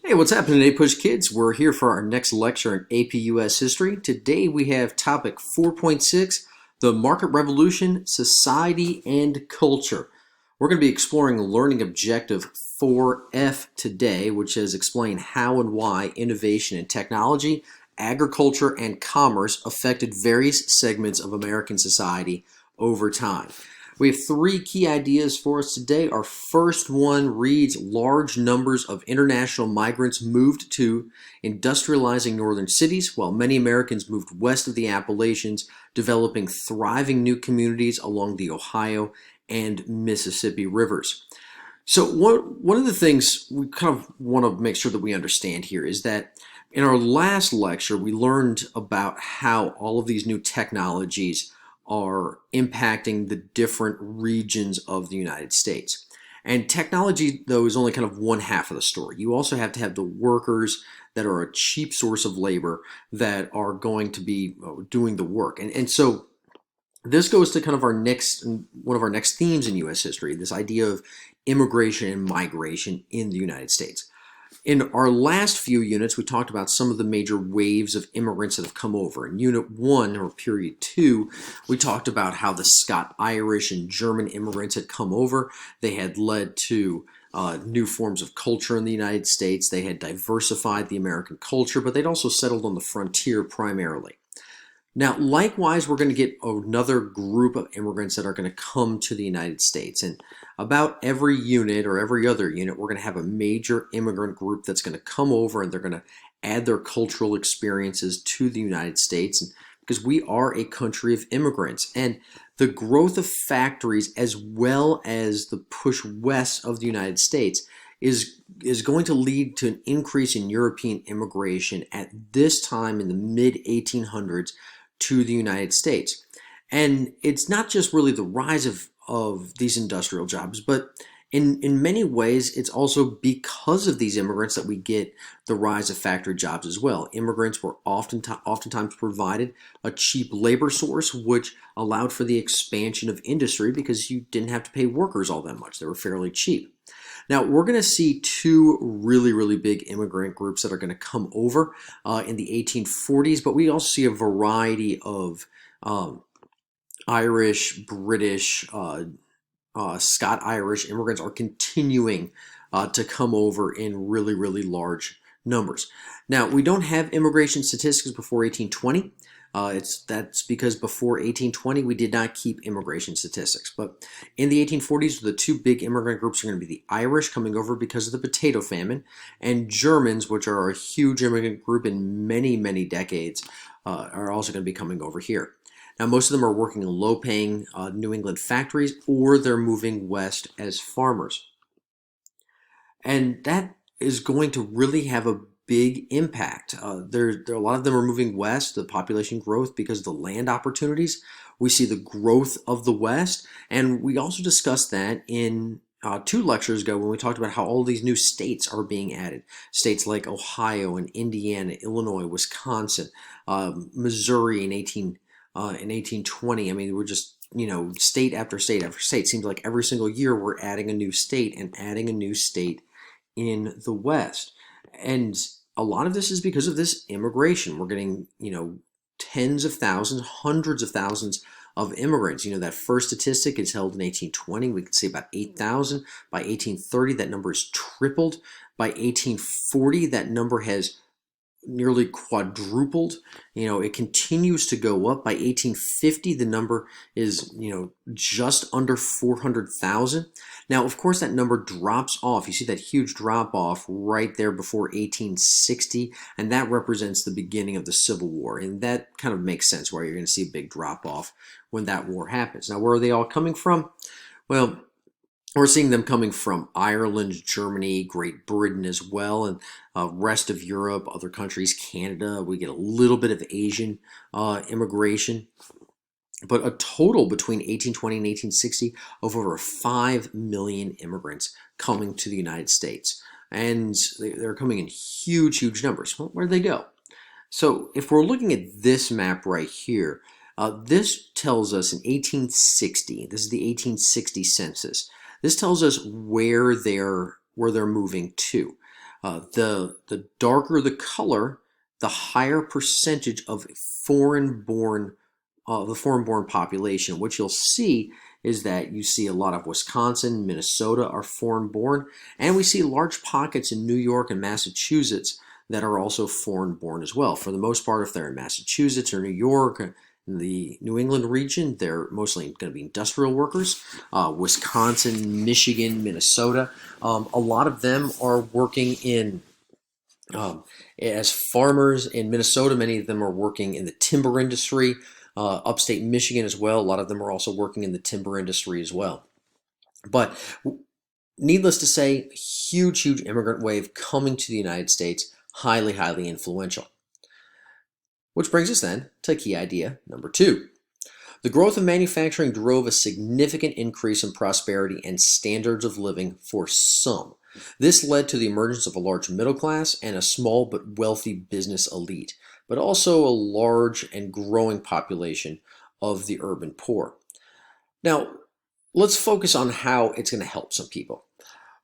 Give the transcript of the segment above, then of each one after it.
Hey, what's happening, A-Push kids? We're here for our next lecture in AP US History. Today we have topic 4.6, the Market Revolution, Society and Culture. We're going to be exploring learning objective 4F today, which is explain how and why innovation in technology, agriculture, and commerce affected various segments of American society over time. We have three key ideas for us today. Our first one reads, large numbers of international migrants moved to industrializing northern cities, while many Americans moved west of the Appalachians, developing thriving new communities along the Ohio and Mississippi rivers. So one of the things we kind of want to make sure that we understand here is that in our last lecture, we learned about how all of these new technologies are impacting the different regions of the United States. And technology, though, is only kind of one half of the story. You also have to have the workers that are a cheap source of labor that are going to be doing the work. And so this goes to kind of one of our next themes in U.S. history, this idea of immigration and migration in the United States. In our last few units, we talked about some of the major waves of immigrants that have come over. In Unit 1, or Period 2, we talked about how the Scot-Irish and German immigrants had come over. They had led to new forms of culture in the United States. They had diversified the American culture, but they'd also settled on the frontier primarily. Now, likewise, we're going to get another group of immigrants that are going to come to the United States. And about every unit or every other unit, we're going to have a major immigrant group that's going to come over and they're going to add their cultural experiences to the United States because we are a country of immigrants. And the growth of factories as well as the push west of the United States is going to lead to an increase in European immigration at this time in the mid-1800s to the United States. And it's not just really the rise of these industrial jobs, but in many ways, it's also because of these immigrants that we get the rise of factory jobs as well. Immigrants were oftentimes provided a cheap labor source, which allowed for the expansion of industry because you didn't have to pay workers all that much. They were fairly cheap. Now, we're going to see two really, really big immigrant groups that are going to come over in the 1840s, but we also see a variety of Irish, British, Scot-Irish immigrants are continuing to come over in really, really large numbers. Now, we don't have immigration statistics before 1820. That's because before 1820 we did not keep immigration statistics. But in the 1840s, the two big immigrant groups are going to be the Irish coming over because of the potato famine, and Germans, which are a huge immigrant group in many, many decades, are also going to be coming over here. Now, most of them are working in low-paying New England factories, or they're moving west as farmers. And that is going to really have a big impact. A lot of them are moving west, the population growth because of the land opportunities. We see the growth of the West, and we also discussed that in 2 lectures ago when we talked about how all these new states are being added. States like Ohio and Indiana, Illinois, Wisconsin, Missouri in 1820. I mean, we're just, state after state after state. Seems like every single year we're adding a new state and adding a new state in the West. And a lot of this is because of this immigration. We're getting, tens of thousands, hundreds of thousands of immigrants. That first statistic is held in 1820. We can see about 8,000. By 1830, that number is tripled. By 1840, that number has nearly quadrupled. It continues to go up. By 1850, the number is, just under 400,000. Now, of course, that number drops off. You see that huge drop off right there before 1860, and that represents the beginning of the Civil War. And that kind of makes sense why you're going to see a big drop off when that war happens. Now, where are they all coming from? Well, we're seeing them coming from Ireland, Germany, Great Britain as well, and rest of Europe, other countries, Canada. We get a little bit of Asian immigration. But a total between 1820 and 1860 of over 5 million immigrants coming to the United States. And they're coming in huge, huge numbers. Well, where'd they go? So if we're looking at this map right here, this tells us in 1860, this is the 1860 census. This tells us where they're moving to. The darker the color, the higher percentage of foreign-born the foreign-born population. What you'll see is that you see a lot of Wisconsin, Minnesota are foreign-born, and we see large pockets in New York and Massachusetts that are also foreign-born as well. For the most part, if they're in Massachusetts or New York, in the New England region, they're mostly going to be industrial workers. Wisconsin, Michigan, Minnesota, a lot of them are working in as farmers. In Minnesota, many of them are working in the timber industry. Upstate Michigan as well, a lot of them are also working in the timber industry as well. But needless to say, huge immigrant wave coming to the United States, highly influential. Which brings us then to key idea number 2. The growth of manufacturing drove a significant increase in prosperity and standards of living for some. This led to the emergence of a large middle class and a small but wealthy business elite, but also a large and growing population of the urban poor. Now, let's focus on how it's going to help some people.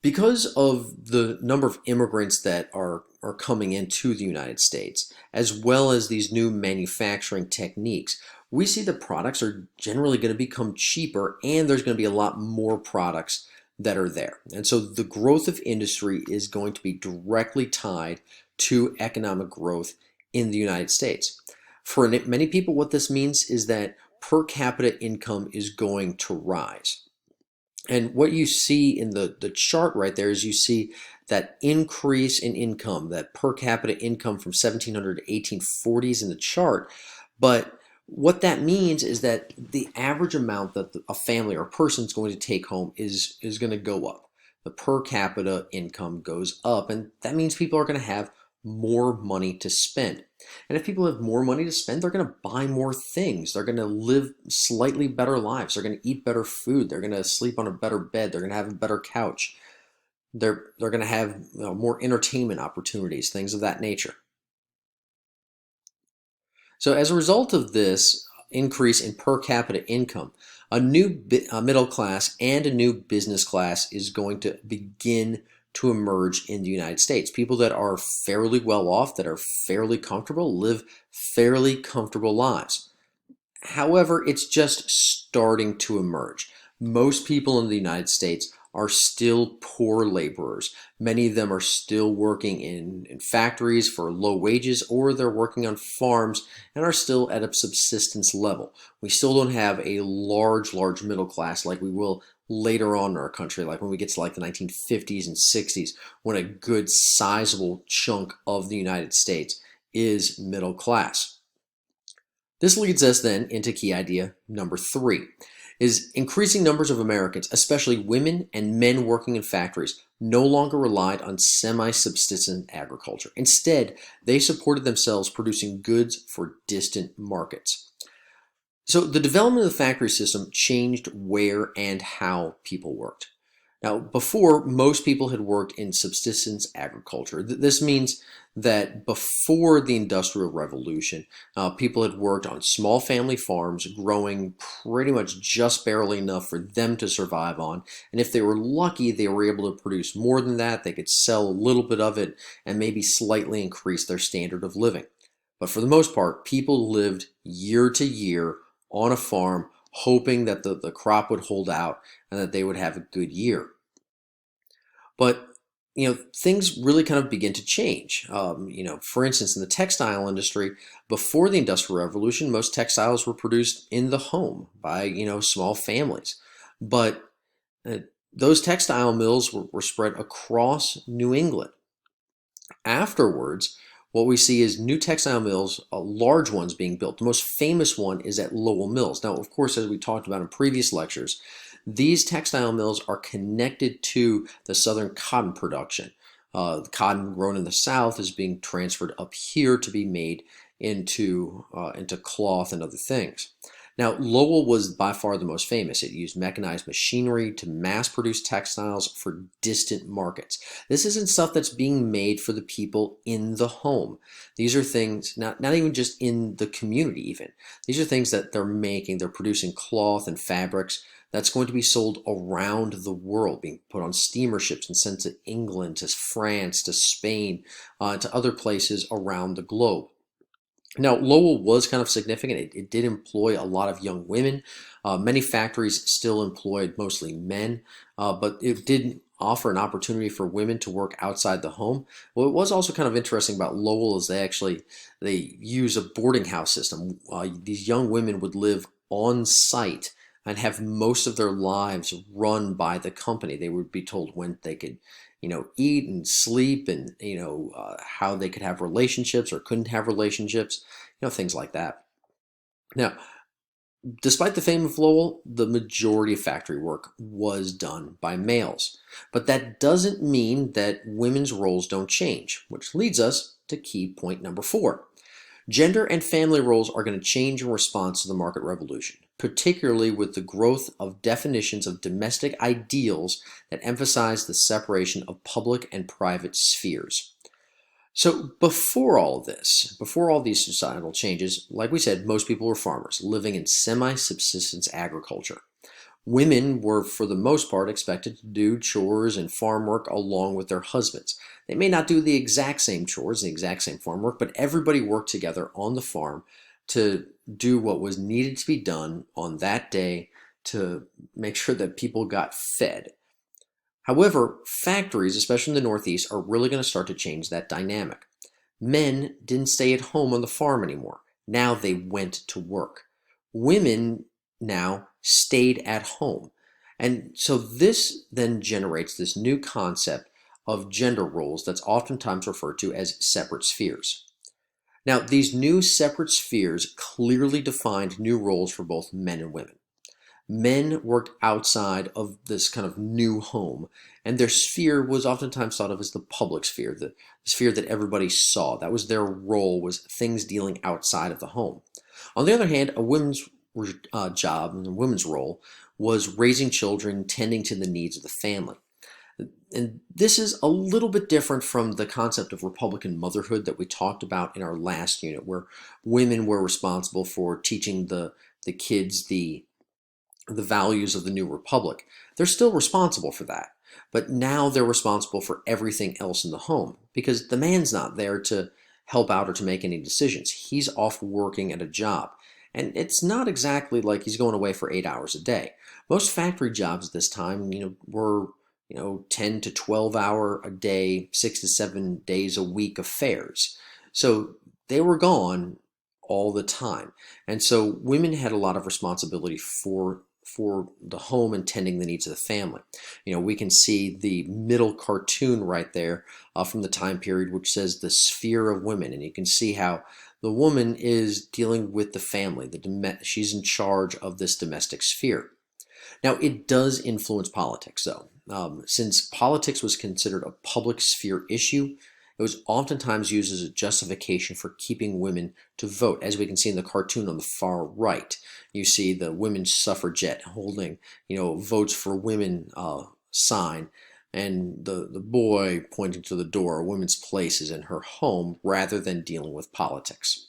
Because of the number of immigrants that are coming into the United States, as well as these new manufacturing techniques, we see the products are generally going to become cheaper, and there's going to be a lot more products that are there. And so the growth of industry is going to be directly tied to economic growth in the United States. For many people, what this means is that per capita income is going to rise. And what you see in the chart right there is you see that increase in income, that per capita income from 1700 to 1840s in the chart. But what that means is that the average amount that a family or a person is going to take home is going to go up. The per capita income goes up, and that means people are going to have more money to spend. And if people have more money to spend, they're going to buy more things. They're going to live slightly better lives. They're going to eat better food. They're going to sleep on a better bed. They're going to have a better couch. They're going to have more entertainment opportunities, things of that nature. So as a result of this increase in per capita income, a new middle class and a new business class is going to begin to emerge in the United States. People that are fairly well off, that are fairly comfortable, live fairly comfortable lives. However, it's just starting to emerge. Most people in the United States are still poor laborers. Many of them are still working in factories for low wages, or they're working on farms and are still at a subsistence level. We still don't have a large middle class like we will later on in our country, like when we get to like the 1950s and 60s, when a good sizable chunk of the United States is middle class. This leads us then into key idea number 3, is increasing numbers of Americans, especially women and men working in factories, no longer relied on semi-subsistence agriculture. Instead, they supported themselves producing goods for distant markets. So the development of the factory system changed where and how people worked. Now, before, most people had worked in subsistence agriculture. This means that before the Industrial Revolution, people had worked on small family farms, growing pretty much just barely enough for them to survive on. And if they were lucky, they were able to produce more than that. They could sell a little bit of it and maybe slightly increase their standard of living. But for the most part, people lived year to year on a farm, hoping that the crop would hold out and that they would have a good year. But things really kind of begin to change. For instance, in the textile industry, before the Industrial Revolution, most textiles were produced in the home by small families. But those textile mills were spread across New England. Afterwards, what we see is new textile mills, large ones being built. The most famous one is at Lowell Mills. Now, of course, as we talked about in previous lectures, these textile mills are connected to the southern cotton production. The cotton grown in the South is being transferred up here to be made into cloth and other things. Now, Lowell was by far the most famous. It used mechanized machinery to mass produce textiles for distant markets. This isn't stuff that's being made for the people in the home. These are things, not even just in the community even. These are things that they're making. They're producing cloth and fabrics that's going to be sold around the world, being put on steamer ships and sent to England, to France, to Spain, to other places around the globe. Now, Lowell was kind of significant. It did employ a lot of young women. Many factories still employed mostly men, but it did offer an opportunity for women to work outside the home. What was also kind of interesting about Lowell is they use a boarding house system. These young women would live on site and have most of their lives run by the company. They would be told when they could, eat and sleep, and how they could have relationships or couldn't have relationships, things like that. Now, despite the fame of Lowell, the majority of factory work was done by males. But that doesn't mean that women's roles don't change, which leads us to key point number 4. Gender and family roles are going to change in response to the market revolution, particularly with the growth of definitions of domestic ideals that emphasize the separation of public and private spheres. So before all this, before all these societal changes, like we said, most people were farmers living in semi-subsistence agriculture. Women were, for the most part, expected to do chores and farm work along with their husbands. They may not do the exact same chores, the exact same farm work, but everybody worked together on the farm to do what was needed to be done on that day to make sure that people got fed. However, factories, especially in the Northeast, are really going to start to change that dynamic. Men didn't stay at home on the farm anymore. Now they went to work. Women now stayed at home. And so this then generates this new concept of gender roles that's oftentimes referred to as separate spheres. Now, these new separate spheres clearly defined new roles for both men and women. Men worked outside of this kind of new home, and their sphere was oftentimes thought of as the public sphere, the sphere that everybody saw. That was their role, was things dealing outside of the home. On the other hand, a woman's job and a woman's role was raising children, tending to the needs of the family. And this is a little bit different from the concept of Republican motherhood that we talked about in our last unit, where women were responsible for teaching the kids the values of the new republic. They're still responsible for that, but now they're responsible for everything else in the home because the man's not there to help out or to make any decisions. He's off working at a job, and it's not exactly like he's going away for 8 hours a day. Most factory jobs at this time, were 10 to 12 hour a day, 6 to 7 days a week affairs. So they were gone all the time. And so women had a lot of responsibility for the home and tending the needs of the family. We can see the middle cartoon right there from the time period, which says the sphere of women. And you can see how the woman is dealing with the family. She's in charge of this domestic sphere. Now, it does influence politics, though. Since politics was considered a public sphere issue, it was oftentimes used as a justification for keeping women to vote. As we can see in the cartoon on the far right, you see the women's suffragette holding, votes for women sign, and the boy pointing to the door. A woman's place is in her home rather than dealing with politics.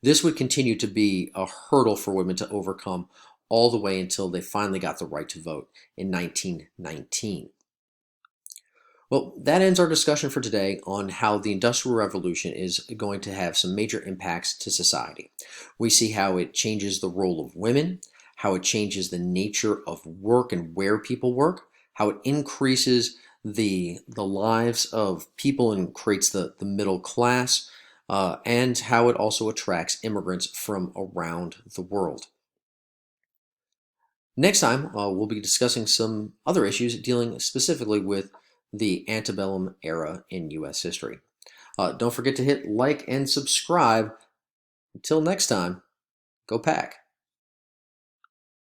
This would continue to be a hurdle for women to overcome all the way until they finally got the right to vote in 1919. Well, that ends our discussion for today on how the Industrial Revolution is going to have some major impacts to society. We see how it changes the role of women, how it changes the nature of work and where people work, how it increases the lives of people and creates the middle class, and how it also attracts immigrants from around the world. Next time, we'll be discussing some other issues dealing specifically with the antebellum era in U.S. history. Don't forget to hit like and subscribe. Until next time, go Pack.